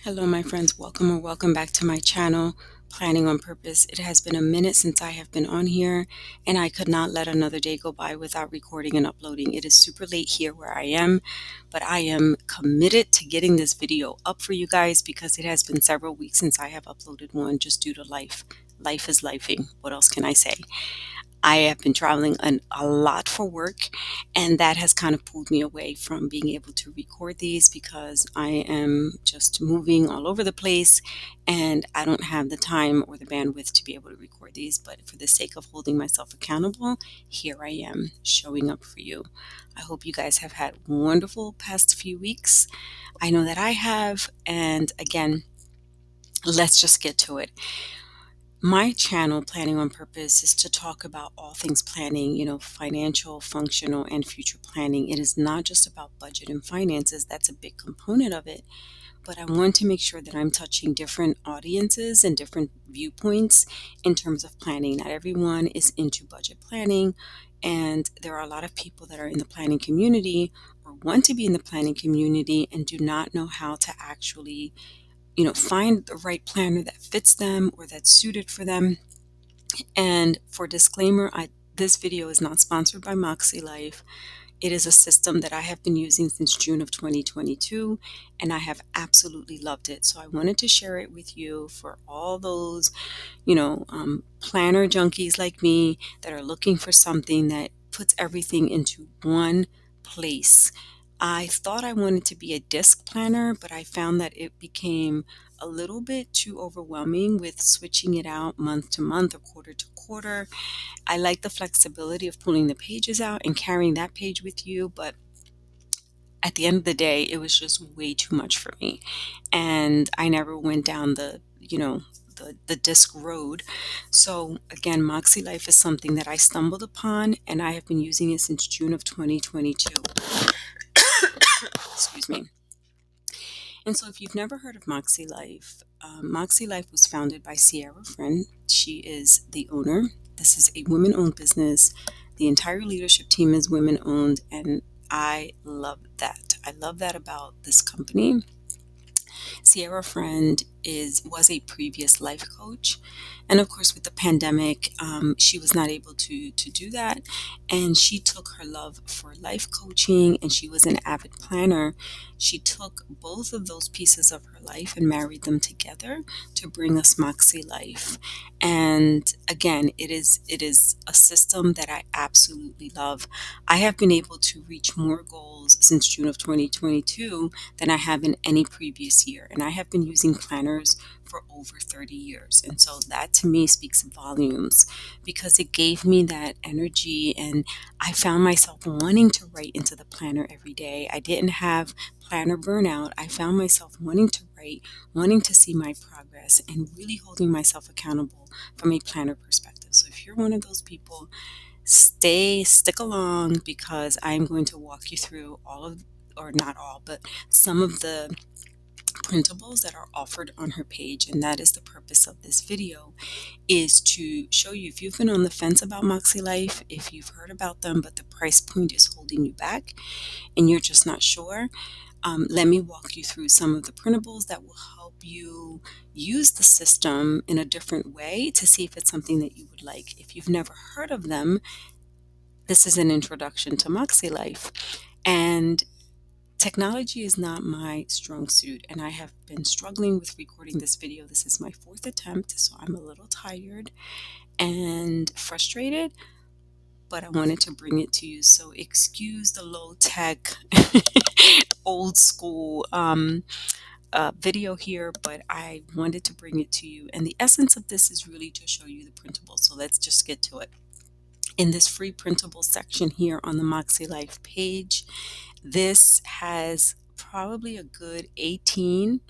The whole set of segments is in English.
Hello, my friends. Welcome back to my channel, Planning on Purpose. It has been a minute since I have been on here, and I could not let another day go by without recording and uploading. It is super late here where I am, but I am committed to getting this video up for you guys because it has been several weeks since I have uploaded one just due to life. Life is lifing. What else can I say? I have been traveling a lot for work, and that has kind of pulled me away from being able to record these because I am just moving all over the place and I don't have the time or the bandwidth to be able to record these. But for the sake of holding myself accountable, here I am showing up for you. I hope you guys have had wonderful past few weeks. I know that I have, and again, let's just get to it. My channel, Planning on Purpose, is to talk about all things planning, financial, functional, and future planning. It is not just about budget and finances, that's a big component of it. But I want to make sure that I'm touching different audiences and different viewpoints in terms of planning. Not everyone is into budget planning, and there are a lot of people that are in the planning community or want to be in the planning community and do not know how to actually find the right planner that fits them or that's suited for them. And for disclaimer, this video is not sponsored by Mäksēlife. It is a system that I have been using since June of 2022, and I have absolutely loved it. So I wanted to share it with you for all those, planner junkies like me that are looking for something that puts everything into one place. I thought I wanted to be a disc planner, but I found that it became a little bit too overwhelming with switching it out month to month or quarter to quarter. I like the flexibility of pulling the pages out and carrying that page with you, but at the end of the day, it was just way too much for me. And I never went down the disc road. So again, Mäksēlife is something that I stumbled upon, and I have been using it since June of 2022. Excuse me. And so if you've never heard of Mäksēlife, Mäksēlife was founded by Sierra Friend. She is the owner. This is a women-owned business. The entire leadership team is women-owned, and I love that. I love that about this company. Sierra Friend was a previous life coach, and of course, with the pandemic, she was not able to do that. And she took her love for life coaching, and she was an avid planner. She took both of those pieces of her life and married them together to bring us Mäksēlife. And again, it is a system that I absolutely love. I have been able to reach more goals since June of 2022 than I have in any previous year. And I have been using planners for over 30 years. And so that to me speaks volumes because it gave me that energy, and I found myself wanting to write into the planner every day. I didn't have planner burnout. I found myself wanting to write, wanting to see my progress, and really holding myself accountable from a planner perspective. So if you're one of those people, stick along because I'm going to walk you through all of, or not all, but some of the printables that are offered on her page. And that is the purpose of this video, is to show you if you've been on the fence about Mäksēlife, if you've heard about them but the price point is holding you back and you're just not sure. Let me walk you through some of the printables that will help you use the system in a different way to see if it's something that you would like. If you've never heard of them, this is an introduction to Mäksēlife. And technology is not my strong suit, and I have been struggling with recording this video. This is my fourth attempt, so I'm a little tired and frustrated, but I wanted to bring it to you. So excuse the low tech, old school video here, but I wanted to bring it to you. And the essence of this is really to show you the printables. So let's just get to it. In this free printable section here on the Mäksēlife page, this has probably a good 16,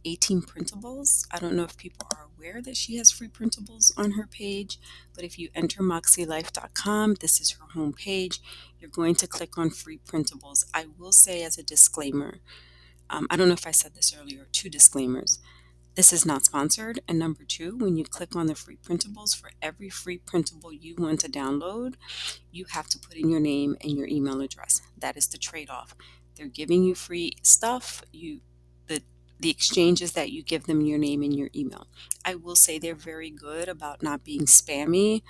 18 printables. I don't know if people are aware that she has free printables on her page, but if you enter Mäksēlife.com, this is her home page. You're going to click on free printables. I will say as a disclaimer, I don't know if I said this earlier, two disclaimers. This is not sponsored. And number two, when you click on the free printables, for every free printable you want to download, you have to put in your name and your email address. That is the trade-off. They're giving you free stuff. The The exchange is that you give them your name and your email. I will say they're very good about not being spammy,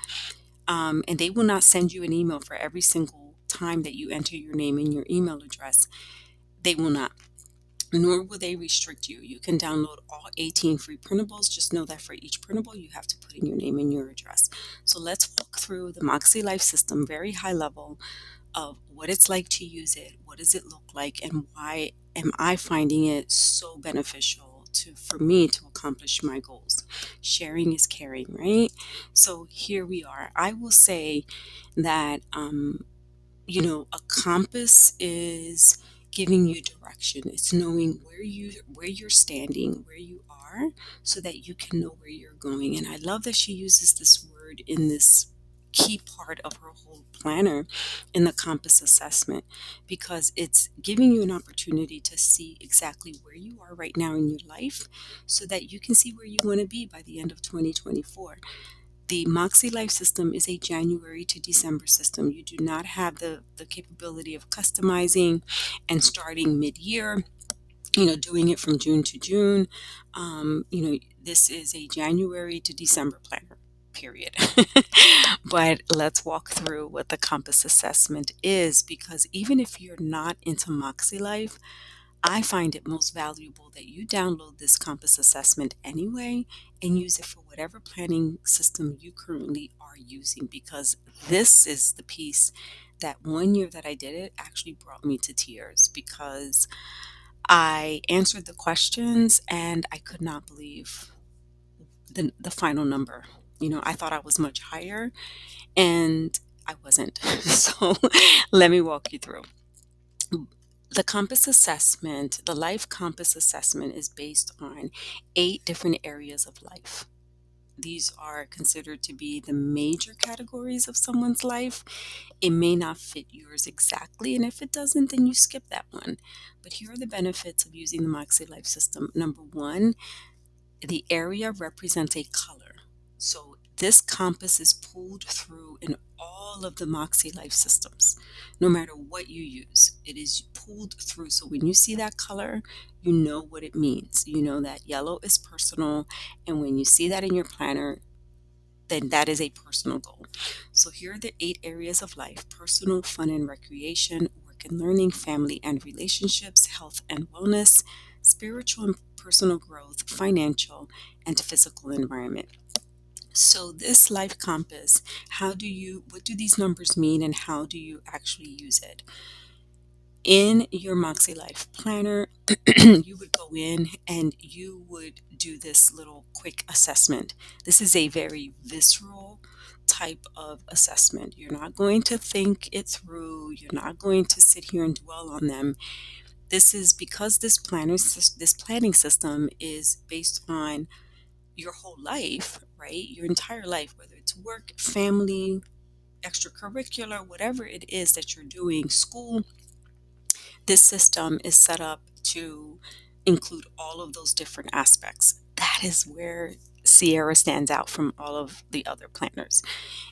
and they will not send you an email for every single time that you enter your name and your email address. They will not. Nor will they restrict you. You can download all 18 free printables. Just know that for each printable, you have to put in your name and your address. So let's walk through the Mäksēlife system, very high level, of what it's like to use it, what does it look like, and why am I finding it so beneficial for me to accomplish my goals. Sharing is caring, right? So here we are. I will say that a compass is giving you direction. It's knowing where you're standing, where you are, so that you can know where you're going. And I love that she uses this word in this key part of her whole planner in the compass assessment, because it's giving you an opportunity to see exactly where you are right now in your life so that you can see where you want to be by the end of 2024. The Mäksēlife system is a January to December system. You do not have the capability of customizing and starting mid-year, doing it from June to June. This is a January to December planner, period. But let's walk through what the compass assessment is, because even if you're not into Mäksēlife, I find it most valuable that you download this compass assessment anyway and use it for whatever planning system you currently are using, because this is the piece that one year that I did it actually brought me to tears, because I answered the questions and I could not believe the final number. I thought I was much higher, and I wasn't. So let me walk you through. The compass assessment, the life compass assessment, is based on 8 different areas of life. These are considered to be the major categories of someone's life. It may not fit yours exactly, and if it doesn't, then you skip that one. But here are the benefits of using the Mäksēlife system. Number one, the area represents a color. So this compass is pulled through in all of the Mäksēlife systems. No matter what you use, it is pulled through. So when you see that color, you know what it means. You know that yellow is personal, and when you see that in your planner, then that is a personal goal. So here are the 8 areas of life: personal, fun and recreation, work and learning, family and relationships, health and wellness, spiritual and personal growth, financial, and physical environment. So this life compass, what do these numbers mean, and how do you actually use it? In your Mäksēlife planner, you would go in and you would do this little quick assessment. This is a very visceral type of assessment. You're not going to think it through. You're not going to sit here and dwell on them. This is because this planning system is based on your whole life, right? Your entire life, whether it's work, family, extracurricular, whatever it is that you're doing, school. This system is set up to include all of those different aspects. That is where Sierra stands out from all of the other planners.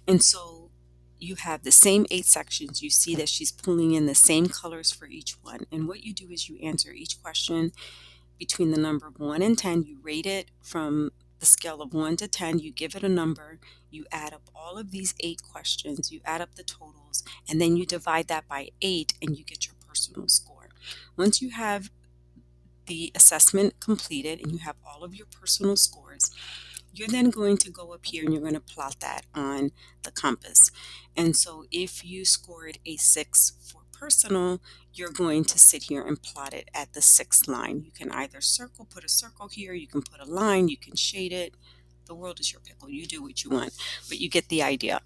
And so you have the same 8 sections. You see that she's pulling in the same colors for each one. And what you do is you answer each question between the number of 1 and 10. You rate it from the scale of 1 to 10. You give it a number. You add up all of these 8 questions. You add up the totals, and then you divide that by 8, and you get your personal score. Once you have the assessment completed and you have all of your personal scores, you're then going to go up here and you're going to plot that on the compass. And so if you scored a 6 for personal, you're going to sit here and plot it at the 6th line. You can either put a circle here, you can put a line, you can shade it. The world is your pickle. You do what you want, but you get the idea.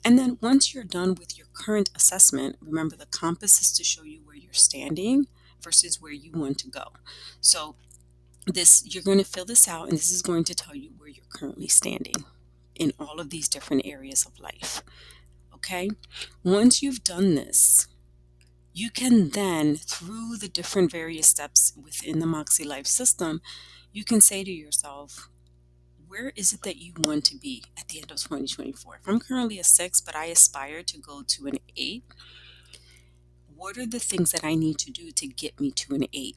And then once you're done with your current assessment, remember the compass is to show you where you're standing versus where you want to go. So you're going to fill this out, and this is going to tell you where you're currently standing in all of these different areas of life. Okay? Once you've done this, you can then, through the different various steps within the Mäksēlife system, you can say to yourself, where is it that you want to be at the end of 2024? If I'm currently a 6, but I aspire to go to an 8, what are the things that I need to do to get me to an 8?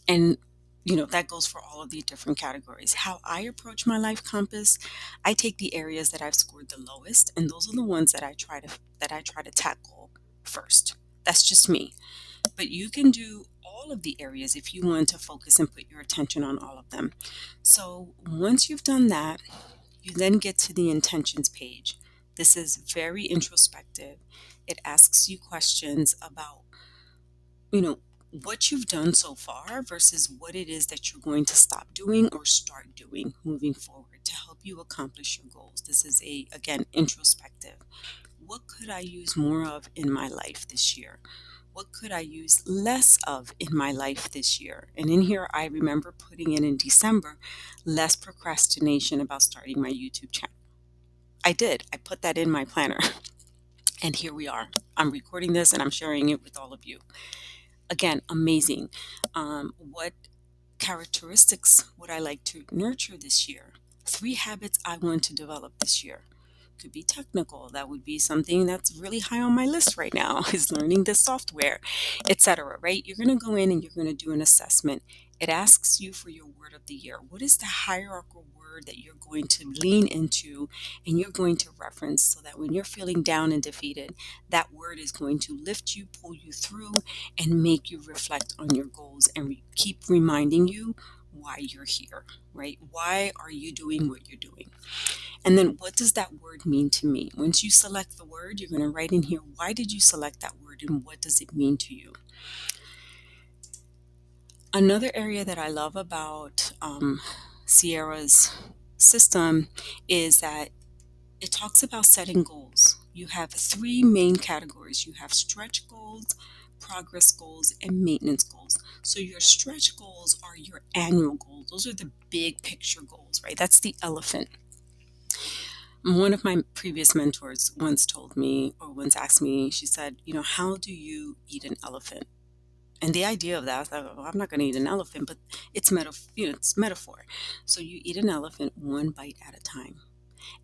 And that goes for all of the different categories. How I approach my life compass, I take the areas that I've scored the lowest, and those are the ones that I try to tackle first. That's just me. But you can do all of the areas if you want to focus and put your attention on all of them. So once you've done that, you then get to the intentions page. This is very introspective. It asks you questions about, you know, what you've done so far versus what it is that you're going to stop doing or start doing moving forward to help you accomplish your goals. This is again, introspective. What could I use more of in my life this year? What could I use less of in my life this year? And in here, I remember putting in December, less procrastination about starting my YouTube channel. I did. I put that in my planner. And here we are. I'm recording this and I'm sharing it with all of you. Again, amazing. What characteristics would I like to nurture this year? 3 habits I want to develop this year. Could be technical. That would be something that's really high on my list right now is learning this software, etc. Right? You're going to go in and you're going to do an assessment. It asks you for your word of the year. What is the hierarchical word that you're going to lean into and you're going to reference so that when you're feeling down and defeated, that word is going to lift you, pull you through, and make you reflect on your goals and keep reminding you why you're here, right? Why are you doing what you're doing? And then what does that word mean to me? Once you select the word, you're going to write in here, why did you select that word and what does it mean to you? Another area that I love about Sierra's system is that it talks about setting goals. You have 3 main categories. You have stretch goals, progress goals, and maintenance goals. So your stretch goals are your annual goals. Those are the big picture goals, right? That's the elephant. One of my previous mentors once told me, or once asked me, she said, how do you eat an elephant? And the idea of that, I thought, well, I'm not going to eat an elephant, but it's it's metaphor. So you eat an elephant one bite at a time.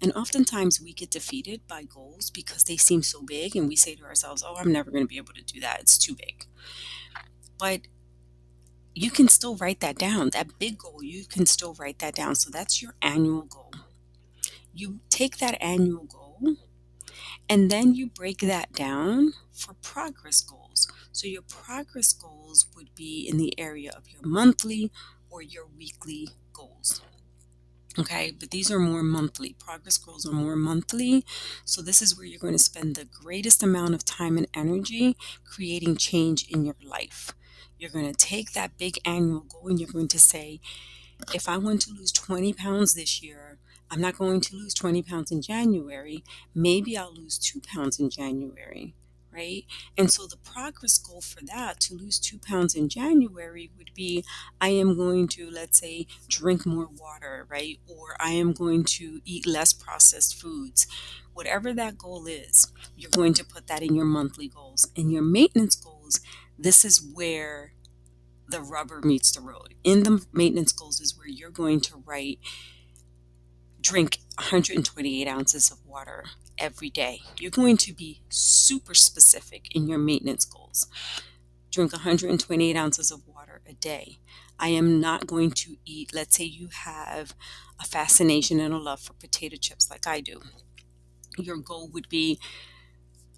And oftentimes we get defeated by goals because they seem so big, and we say to ourselves, oh, I'm never going to be able to do that. It's too big. But you can still write that down. That big goal, you can still write that down. So that's your annual goal. You take that annual goal and then you break that down for progress goals. So your progress goals would be in the area of your monthly or your weekly goals. Okay, but these are more monthly. Progress goals are more monthly. So this is where you're going to spend the greatest amount of time and energy creating change in your life. You're going to take that big annual goal and you're going to say, if I want to lose 20 pounds this year, I'm not going to lose 20 pounds in January. Maybe I'll lose 2 pounds in January, right? And so the progress goal for that to lose 2 pounds in January would be, I am going to, let's say, drink more water, right? Or I am going to eat less processed foods. Whatever that goal is, you're going to put that in your monthly goals. And your maintenance goals, this is where the rubber meets the road. In the maintenance goals is where you're going to write, drink 128 ounces of water every day. You're going to be super specific in your maintenance goals. Drink 128 ounces of water a day. I am not going to eat, let's say you have a fascination and a love for potato chips like I do. Your goal would be,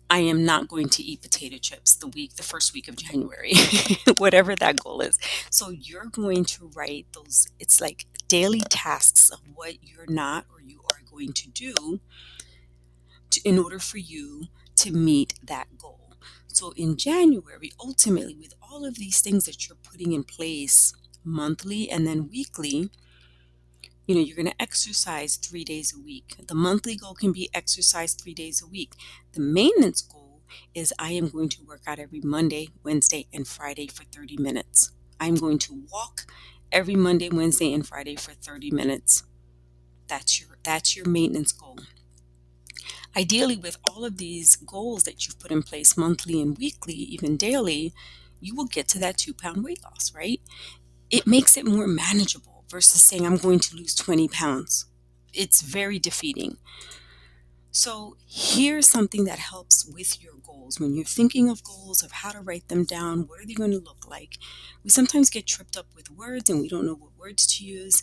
I am not going to eat potato chips the first week of January, whatever that goal is. So you're going to write those, it's like daily tasks of what you're not or you are going to do in order for you to meet that goal. So in January, ultimately, with all of these things that you're putting in place monthly and then weekly, you're going to exercise 3 days a week. The monthly goal can be exercise 3 days a week. The maintenance goal is I am going to work out every Monday, Wednesday, and Friday for 30 minutes. I'm going to walk every Monday, Wednesday, and Friday for 30 minutes. That's your maintenance goal. Ideally, with all of these goals that you've put in place monthly and weekly, even daily, you will get to that 2-pound weight loss, right? It makes it more manageable versus saying I'm going to lose 20 pounds. It's very defeating. So here's something that helps with your goals. When you're thinking of goals, of how to write them down, what are they going to look like? We sometimes get tripped up with words and we don't know what words to use.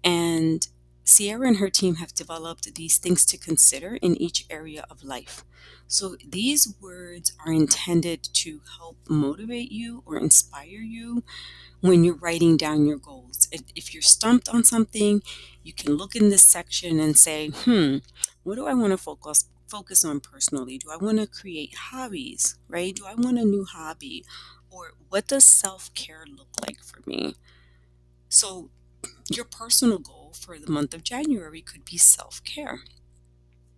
And Sierra and her team have developed these things to consider in each area of life. So these words are intended to help motivate you or inspire you when you're writing down your goals. If you're stumped on something, you can look in this section and say, what do I want to focus on personally? Do I want to create hobbies, right? Do I want a new hobby? Or what does self-care look like for me? So your personal goal for the month of January could be self-care.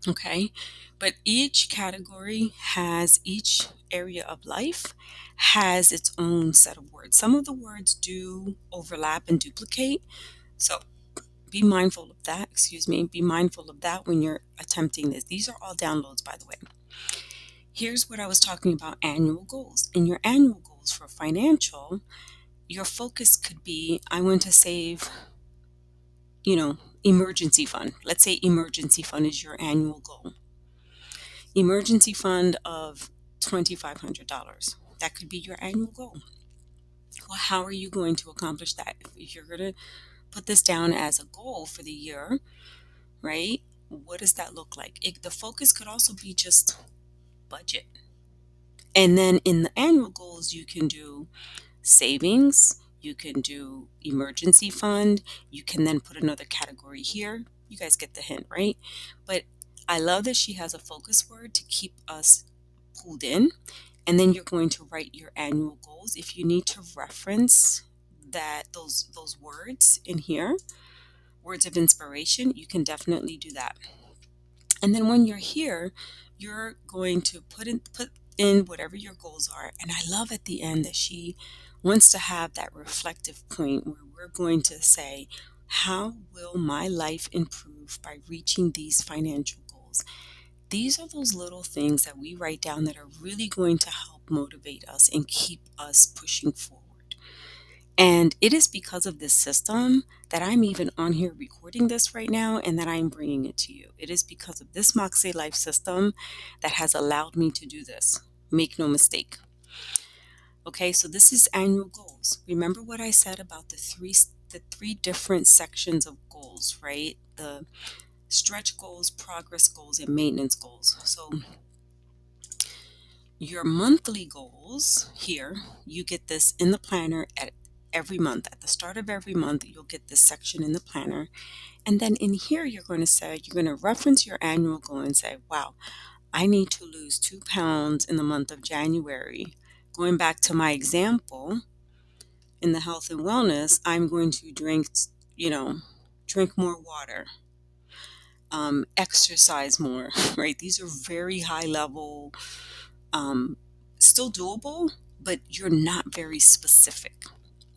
Okay. But each area of life has its own set of words. Some of the words do overlap and duplicate. So be mindful of that. Excuse me. Be mindful of that when you're attempting this. These are all downloads, by the way. Here's what I was talking about: annual goals. In your annual goals for financial, your focus could be, I want to save, emergency fund. Let's say emergency fund is your annual goal. Emergency fund of $2,500. That could be your annual goal. Well, how are you going to accomplish that? If you're going to put this down as a goal for the year, right? What does that look like? The focus could also be just budget. And then in the annual goals, you can do savings, you can do emergency fund, you can then put another category here. You guys get the hint, right? But I love that she has a focus word to keep us pulled in. And then you're going to write your annual goals. If you need to reference those words in here, words of inspiration, you can definitely do that. And then when you're here, you're going to put in whatever your goals are. And I love at the end that she wants to have that reflective point where we're going to say, how will my life improve by reaching these financial goals? These are those little things that we write down that are really going to help motivate us and keep us pushing forward. And it is because of this system that I'm even on here recording this right now and that I'm bringing it to you. It is because of this Mäksēlife system that has allowed me to do this. Make no mistake. Okay, so this is annual goals. Remember what I said about the three different sections of goals, right? The stretch goals, progress goals, and maintenance goals. So your monthly goals here, you get this in the planner at every month. At the start of every month, you'll get this section in the planner. And then in here, you're going to reference your annual goal and say, wow, I need to lose 2 pounds in the month of January. Going back to my example, in the health and wellness, I'm going to drink more water, exercise more, right? These are very high level, um, still doable, but you're not very specific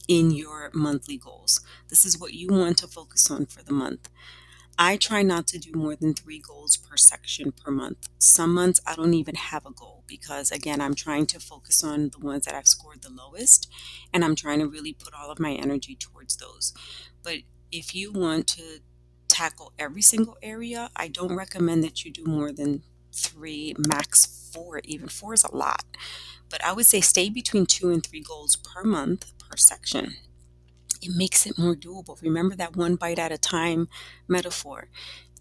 in your monthly goals. This is what you want to focus on for the month. I try not to do more than 3 goals per section per month. Some months I don't even have a goal because, again, I'm trying to focus on the ones that I've scored the lowest and I'm trying to really put all of my energy towards those. But if you want to tackle every single area, I don't recommend that you do more than 3, max 4. Even 4 is a lot. But I would say stay between 2 and 3 goals per month per section. It makes it more doable. Remember that one bite at a time metaphor.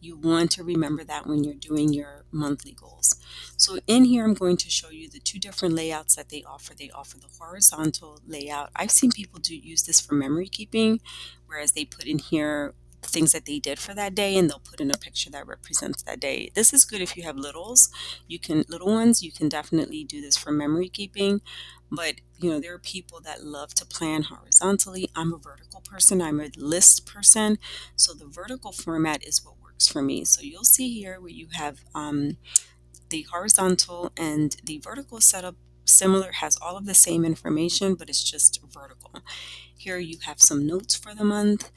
You want to remember that when you're doing your monthly goals. So in here, I'm going to show you the 2 different layouts that they offer. They offer the horizontal layout. I've seen people use this for memory keeping, whereas they put in here things that they did for that day and they'll put in a picture that represents that day. This is good if you have little ones, you can definitely do this for memory keeping. But there are people that love to plan horizontally. I'm a vertical person, I'm a list person. So the vertical format is what works for me. So you'll see here where you have the horizontal and the vertical setup similar, has all of the same information, but it's just vertical. Here you have some notes for the month,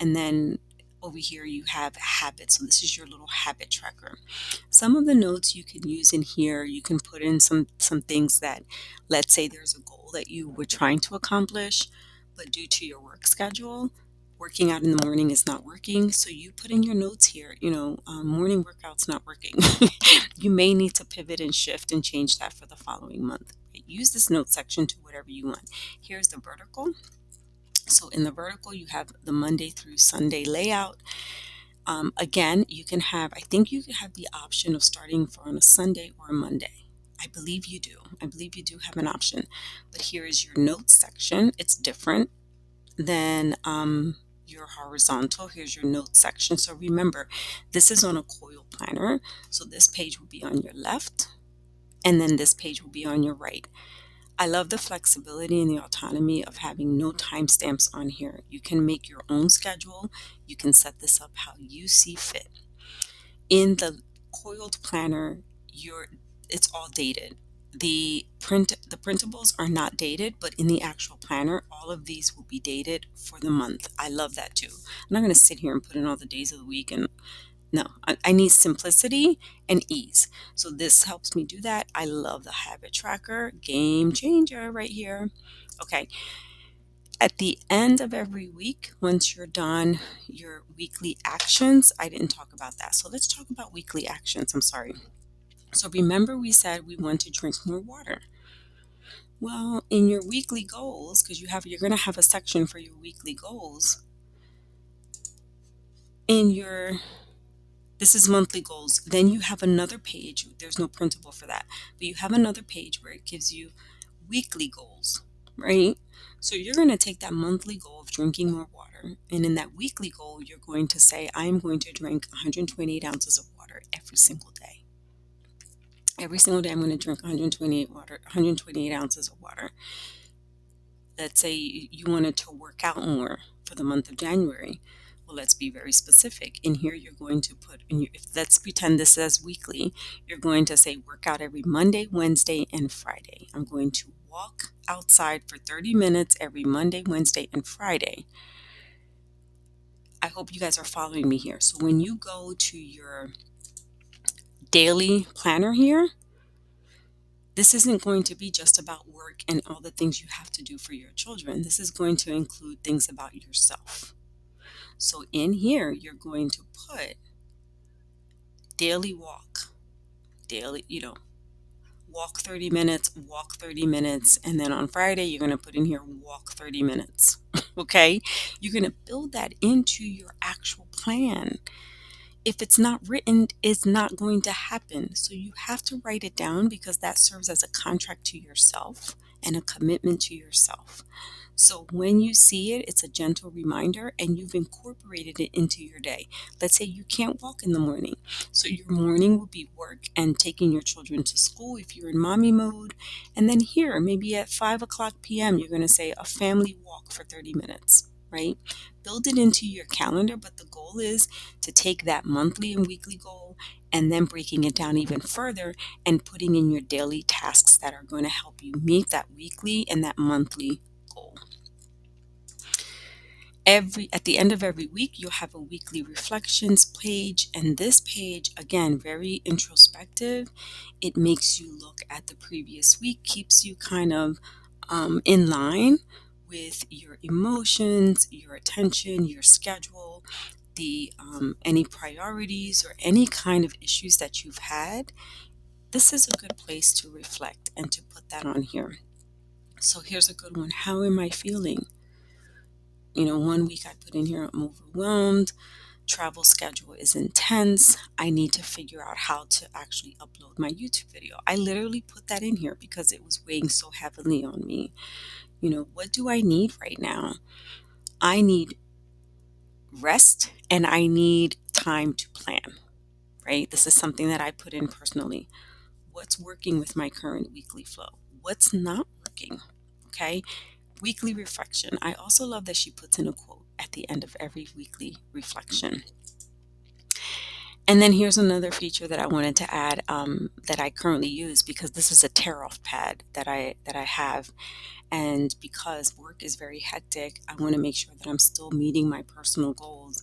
and then over here you have habits. So this is your little habit tracker. Some of the notes you can use in here, you can put in some things that, let's say there's a goal that you were trying to accomplish, but due to your work schedule, working out in the morning is not working. So you put in your notes here, morning workout's not working. You may need to pivot and shift and change that for the following month. Use this note section to whatever you want. Here's the vertical. So in the vertical, you have the Monday through Sunday layout. Again, you can have, I think you can have the option of starting for on a Sunday or a Monday. I believe you do. I believe you do have an option. But here is your notes section. It's different than your horizontal. Here's your notes section. So remember, this is on a coil planner. So this page will be on your left, and then this page will be on your right. I love the flexibility and the autonomy of having no timestamps on here. You can make your own schedule. You can set this up how you see fit. In the coiled planner, it's all dated. The printables are not dated, but in the actual planner, all of these will be dated for the month. I love that too. I'm not going to sit here and put in all the days of the week, and no, I need simplicity and ease. So this helps me do that. I love the habit tracker, game changer right here. Okay. At the end of every week, once you're done your weekly actions, I didn't talk about that. So let's talk about weekly actions. I'm sorry. So remember we said we want to drink more water. Well, in your weekly goals, because you're going to have a section for your weekly goals. In your This is monthly goals. Then you have another page. There's no printable for that, but you have another page where it gives you weekly goals, right? So you're going to take that monthly goal of drinking more water, and in that weekly goal, you're going to say, I am going to drink 128 ounces of water every single day. Every single day, I'm going to drink 128 ounces of water. Let's say you wanted to work out more for the month of January. Well, let's be very specific. In here, you're going to put let's pretend this as weekly. You're going to say work out every Monday, Wednesday, and Friday. I'm going to walk outside for 30 minutes every Monday, Wednesday, and Friday. I hope you guys are following me here. So when you go to your daily planner here, this isn't going to be just about work and all the things you have to do for your children. This is going to include things about yourself. So in here, you're going to put daily walk, walk 30 minutes, walk 30 minutes. And then on Friday, you're going to put in here, walk 30 minutes. Okay. You're going to build that into your actual plan. If it's not written, it's not going to happen. So you have to write it down, because that serves as a contract to yourself and a commitment to yourself. So when you see it, it's a gentle reminder, and you've incorporated it into your day. Let's say you can't walk in the morning. So your morning will be work and taking your children to school if you're in mommy mode. And then here, maybe at 5 o'clock p.m., you're going to say a family walk for 30 minutes, right? Build it into your calendar, but the goal is to take that monthly and weekly goal and then breaking it down even further and putting in your daily tasks that are going to help you meet that weekly and that monthly goal. At the end of every week, you'll have a weekly reflections page, and this page, again, very introspective. It makes you look at the previous week, keeps you kind of in line with your emotions, your attention, your schedule, the any priorities or any kind of issues that you've had. This is a good place to reflect and to put that on here. So here's a good one. How am I feeling? 1 week I put in here, I'm overwhelmed. Travel schedule is intense. I need to figure out how to actually upload my YouTube video. I literally put that in here because it was weighing so heavily on me. What do I need right now? I need rest and I need time to plan, right? This is something that I put in personally. What's working with my current weekly flow? What's not working? Okay. Weekly reflection. I also love that she puts in a quote at the end of every weekly reflection. And then here's another feature that I wanted to add that I currently use, because this is a tear-off pad that I have, and because work is very hectic, I want to make sure that I'm still meeting my personal goals.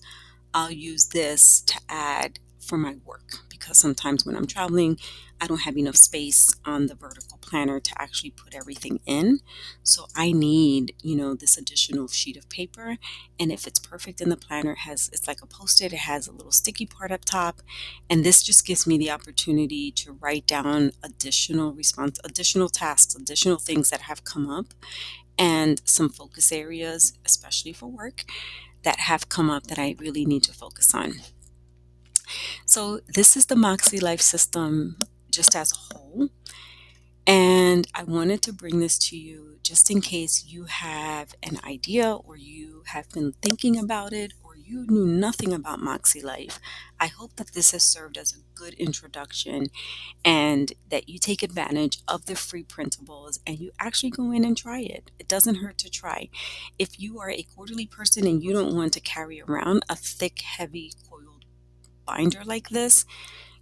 I'll use this to add for my work, because sometimes when I'm traveling, I don't have enough space on the vertical planner to actually put everything in. So I need, this additional sheet of paper. And if it's perfect in the planner, it's like a post-it, it has a little sticky part up top. And this just gives me the opportunity to write down additional tasks, additional things that have come up, and some focus areas, especially for work, that have come up that I really need to focus on. So this is the Mäksēlife system just as a whole. And I wanted to bring this to you just in case you have an idea, or you have been thinking about it, or you knew nothing about Mäksēlife. I hope that this has served as a good introduction, and that you take advantage of the free printables and you actually go in and try it. It doesn't hurt to try. If you are a quarterly person and you don't want to carry around a thick, heavy coiled binder like this,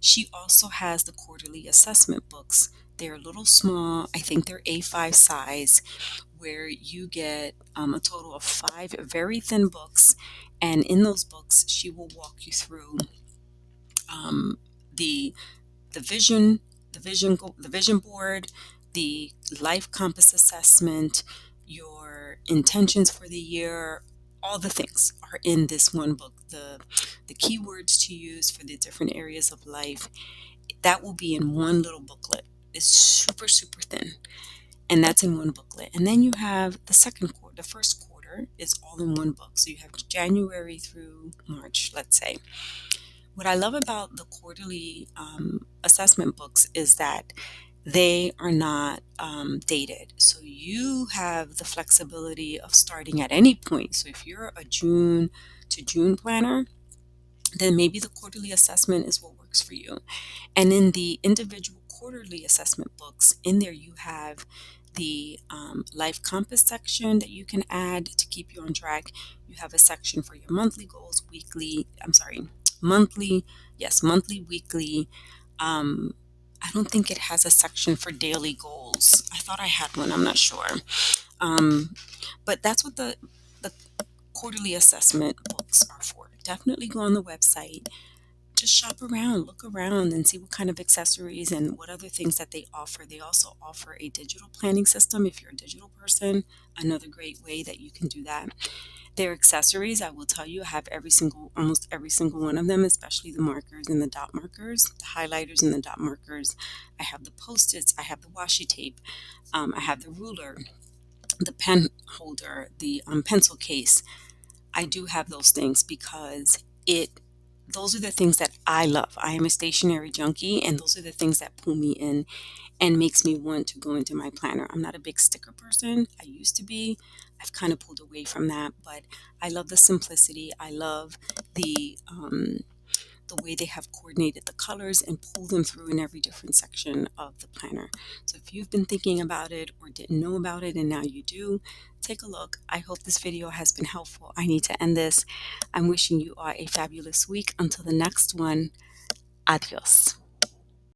she also has the quarterly assessment books. They're a little small. I think they're A5 size, where you get a total of 5 very thin books. And in those books, she will walk you through um, the the vision, the vision board, the life compass assessment, your intentions for the year. All the things are in this one book. The keywords to use for the different areas of life, that will be in one little booklet. It's super, super thin, and that's in one booklet. And then you have the second quarter, the first quarter is all in one book. So you have January through March, let's say. What I love about the quarterly assessment books is that they are not dated. So you have the flexibility of starting at any point. So if you're a June to June planner, then maybe the quarterly assessment is what works for you. And in the individual quarterly assessment books, in there you have the life compass section that you can add to keep you on track. You have a section for your monthly goals, monthly, yes, monthly, weekly. I don't think it has a section for daily goals. I thought I had one, I'm not sure. Um, but that's what the quarterly assessment books are for. Definitely go on the website, just shop around, look around, and see what kind of accessories and what other things that they offer. They also offer a digital planning system if you're a digital person, another great way that you can do that. Their accessories, I will tell you, I have almost every single one of them, especially the markers and the dot markers, the highlighters and the dot markers. I have the post-its, I have the washi tape, I have the ruler, the pen holder, the pencil case. I do have those things because those are the things that I love. I am a stationery junkie, and those are the things that pull me in and makes me want to go into my planner. I'm not a big sticker person. I used to be. I've kind of pulled away from that, but I love the simplicity. I love the way they have coordinated the colors and pulled them through in every different section of the planner. So if you've been thinking about it or didn't know about it and now you do, take a look. I hope this video has been helpful. I need to end this. I'm wishing you all a fabulous week. Until the next one, adios.